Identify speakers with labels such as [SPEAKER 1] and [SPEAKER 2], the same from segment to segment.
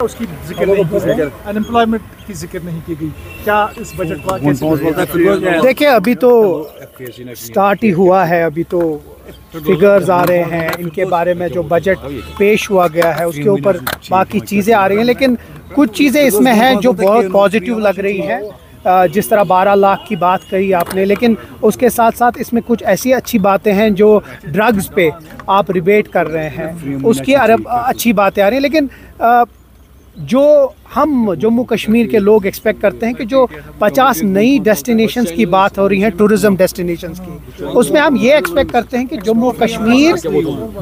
[SPEAKER 1] उसकी जिक्र नहीं की गई, अनएम्प्लॉयमेंट की जिक्र नहीं की गई। क्या इस बजट को कैसे
[SPEAKER 2] देखिए, अभी तो स्टार्ट ही हुआ है, अभी तो फिगर्स आ रहे हैं, इनके बारे में जो बजट पेश हुआ गया है उसके ऊपर बाकी चीज़ें आ रही हैं, लेकिन कुछ चीज़ें इसमें हैं जो बहुत पॉजिटिव लग रही हैं। जिस तरह 12 लाख की बात कही आपने, लेकिन उसके साथ साथ इसमें कुछ ऐसी अच्छी बातें हैं जो ड्रग्स पे आप रिबेट कर रहे हैं, उसकी अच्छी बातें आ रही हैं। लेकिन जो हम जम्मू कश्मीर के लोग एक्सपेक्ट करते हैं कि जो 50 नई डेस्टिनेशंस की बात हो रही है, टूरिज़्म डेस्टिनेशंस की, उसमें हम ये एक्सपेक्ट करते हैं कि जम्मू कश्मीर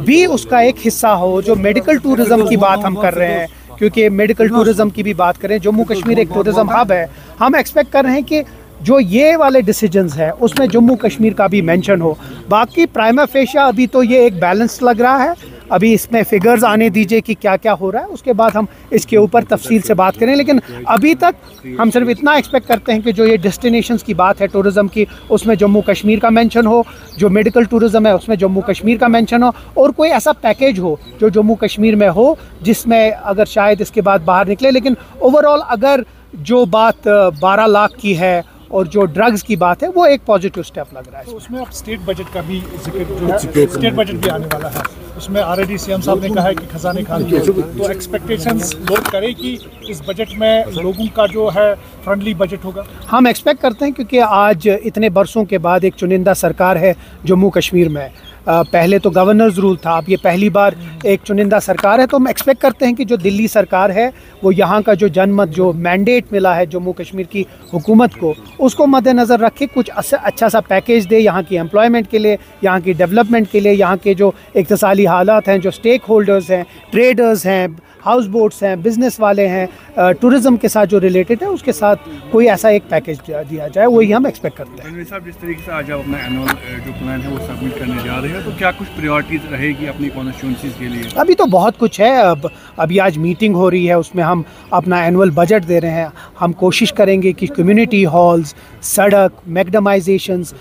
[SPEAKER 2] भी उसका एक हिस्सा हो। जो मेडिकल टूरिज़्म की बात हम कर रहे हैं, क्योंकि मेडिकल टूरिज़्म की भी बात करें, जम्मू कश्मीर एक टूरिज़्म हब है, हम एक्सपेक्ट कर रहे हैं कि जो ये वाले डिसीजंस हैं उसमें जम्मू कश्मीर का भी मेंशन हो। बाकी प्राइमा फेशिया अभी तो ये एक बैलेंस लग रहा है, अभी इसमें फिगर्स आने दीजिए कि क्या क्या हो रहा है, उसके बाद हम इसके ऊपर तफसील से बात करें। लेकिन अभी तक हम सिर्फ इतना एक्सपेक्ट करते हैं कि जो ये डेस्टिनेशंस की बात है टूरिज़्म की, उसमें जम्मू कश्मीर का मेंशन हो, जो मेडिकल टूरिज़्म है उसमें जम्मू कश्मीर का मेंशन हो, और कोई ऐसा पैकेज हो जो जम्मू कश्मीर में हो, जिसमें अगर शायद इसके बाद बाहर निकले। लेकिन ओवरऑल अगर जो बात 12 लाख की है और जो ड्रग्स की बात है, वो एक पॉजिटिव स्टेप लग रहा है।
[SPEAKER 1] तो उसमें अब स्टेट बजट का भी जिक्र जो है, स्टेट बजट भी आने वाला है, उसमें ऑलरेडी सीएम साहब ने कहा है कि खजाने खाली है, तो एक्सपेक्टेशंस लोग करें कि इस बजट में लोगों का जो है फ्रेंडली बजट होगा।
[SPEAKER 2] हम एक्सपेक्ट करते हैं, क्योंकि आज इतने बरसों के बाद एक चुनिंदा सरकार है जम्मू कश्मीर में। पहले तो गवर्नर्स रूल था, अब ये पहली बार एक चुनिंदा सरकार है, तो हम एक्सपेक्ट करते हैं कि जो दिल्ली सरकार है वो यहाँ का जो जनमत, जो मैंडेट मिला है जम्मू कश्मीर की हुकूमत को, उसको मद्देनज़र रखे कुछ अच्छा सा पैकेज दे यहाँ की एम्प्लॉयमेंट के लिए, यहाँ की डेवलपमेंट के लिए, यहाँ के जो इक़्तिसादी हालात हैं, जो स्टेक होल्डर्स हैं, ट्रेडर्स हैं, हाउस बोट्स हैं, बिज़नेस वाले हैं, टूरिज़्म के साथ जो रिलेटेड है, उसके साथ कोई ऐसा एक पैकेज दिया जाए, वही हम एक्सपेक्ट करते हैं।
[SPEAKER 3] साहब, जिस तरीके से आज आप अपना एनुअल जो प्लान है वो सबमिट करने जा रहे हैं, तो क्या कुछ प्रायोरिटीज़ रहेगी अपनी कॉन्स्टिट्यूंसीज़ के लिए?
[SPEAKER 2] अभी तो बहुत कुछ है। अभी आज मीटिंग हो रही है, उसमें हम अपना एनुअल बजट दे रहे हैं। हम कोशिश करेंगे कि कम्युनिटी हॉल्स, सड़क, मैकडमाइजेशंस,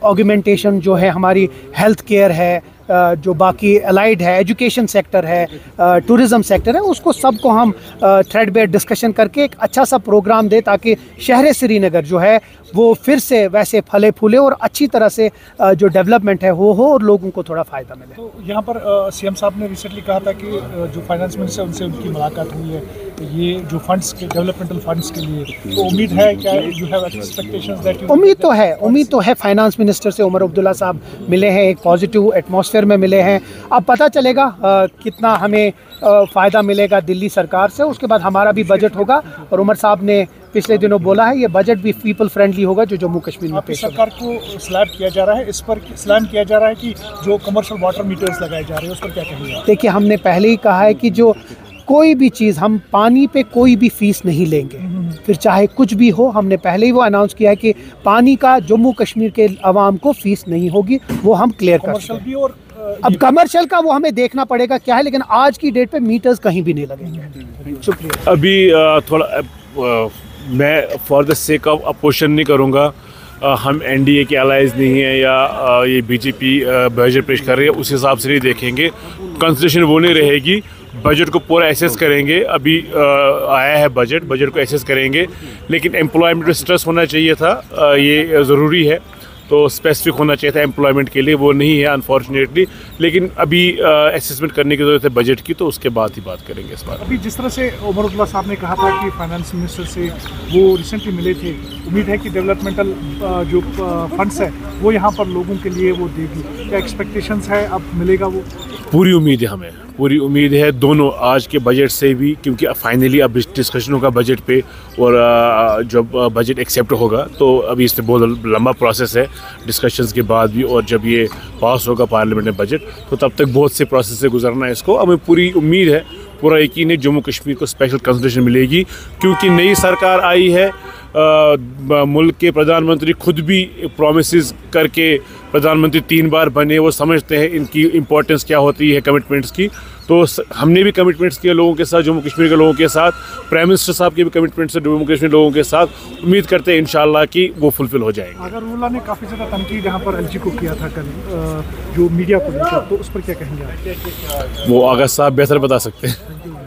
[SPEAKER 2] ऑगमेंटेशन जो है, हमारी हेल्थ केयर है, जो बाकी अलाइड है, एजुकेशन सेक्टर है, टूरिज़म सेक्टर है, उसको सबको हम थ्रेडबेयर डिस्कशन करके एक अच्छा सा प्रोग्राम दे, ताकि शहर श्रीनगर जो है वो फिर से वैसे फले फूले और अच्छी तरह से जो डेवलपमेंट है वो हो और लोगों को थोड़ा फ़ायदा मिले।
[SPEAKER 1] तो यहाँ पर सीएम साहब ने रिसेंटली कहा था कि जो फाइनेंस मिनिस्टर उनसे उनकी मुलाकात हुई है, ये जो फंड्स के डेवलपमेंटल फंड्स के लिए, तो उम्मीद है क्या यू हैव एक्सपेक्टेशंस दैट?
[SPEAKER 2] उम्मीद तो है। फाइनेंस मिनिस्टर से उमर अब्दुल्ला साहब मिले हैं, एक पॉजिटिव एटमॉस्फेयर में मिले हैं। अब पता चलेगा कितना हमें फ़ायदा मिलेगा दिल्ली सरकार से, उसके बाद हमारा भी बजट होगा। और उमर साहब ने पिछले दिनों बोला है ये बजट भी पीपल फ्रेंडली होगा जो जम्मू कश्मीर में पेश
[SPEAKER 1] सरकार को स्लैब किया जा रहा है, इस पर स्लैम किया जा रहा है कि जो कमर्शियल वाटर मीटर्स लगाए जा रहे हैं उस पर क्या कहेंगे?
[SPEAKER 2] देखिए, हमने पहले ही कहा है कि जो कोई भी चीज़, हम पानी पे कोई भी फीस नहीं लेंगे, फिर चाहे कुछ भी हो। हमने पहले ही वो अनाउंस किया है कि पानी का जम्मू कश्मीर के अवाम को फीस नहीं होगी, वो हम क्लियर कर सकते हैं। अब कमर्शियल का वो हमें देखना पड़ेगा क्या है, लेकिन आज की डेट पे मीटर्स कहीं भी नहीं लगेंगे। शुक्रिया।
[SPEAKER 3] अभी थोड़ा मैं for the sake of opposition नहीं करूँगा, हम एनडीए के अलाइज नहीं है या ये बीजेपी बजट पेश कर रही है उस हिसाब से नहीं देखेंगे। कंसिडरेशन वो नहीं रहेगी, बजट को पूरा एसेस करेंगे। अभी आया है बजट को एसेस करेंगे, लेकिन एम्प्लॉयमेंट में स्ट्रेस होना चाहिए था, ये ज़रूरी है, तो स्पेसिफिक होना चाहिए था एम्प्लॉयमेंट के लिए, वो नहीं है अनफॉर्चुनेटली। लेकिन अभी असेसमेंट करने की ज़रूरत है बजट की, तो उसके बाद ही बात करेंगे इस बार।
[SPEAKER 1] अभी जिस तरह से उमर अब्दुल्ला साहब ने कहा था कि फाइनेंस मिनिस्टर से वो रिसेंटली मिले थे, उम्मीद है कि डेवलपमेंटल जो फंड्स है वो यहाँ पर लोगों के लिए वो देगी। क्या एक्सपेक्टेशंस है, अब मिलेगा वो?
[SPEAKER 3] पूरी उम्मीद है, हमें पूरी उम्मीद है दोनों आज के बजट से भी, क्योंकि फाइनली अब डिस्कशन होगा बजट पे, और जब बजट एक्सेप्ट होगा तो अभी इससे बहुत लंबा प्रोसेस है डिस्कशंस के बाद भी, और जब ये पास होगा पार्लियामेंट में बजट, तो तब तक बहुत से प्रोसेस से गुजरना है इसको। हमें पूरी उम्मीद है, पूरा यकीन है जम्मू कश्मीर को स्पेशल कंसिडरेशन मिलेगी, क्योंकि नई सरकार आई है। मुल्क के प्रधानमंत्री खुद भी प्रॉमिसेस करके प्रधानमंत्री 3 बार बने, वो समझते हैं इनकी इम्पोर्टेंस क्या होती है कमिटमेंट्स की। तो हमने भी कमिटमेंट्स किए लोगों के साथ, जम्मू कश्मीर के लोगों के साथ, प्राइम मिनिस्टर साहब के भी कमिटमेंट्स है जम्मू कश्मीर लोगों के साथ। उम्मीद करते हैं इंशाल्लाह कि वो फुलफिल हो जाएंगे।
[SPEAKER 1] अगरवाला ने काफ़ी ज़्यादा तनकीद यहाँ पर एलजी को किया था कल, जो मीडिया को लेकर, तो उस पर क्या कहेंगे?
[SPEAKER 3] वो आगा साहब बेहतर बता सकते हैं।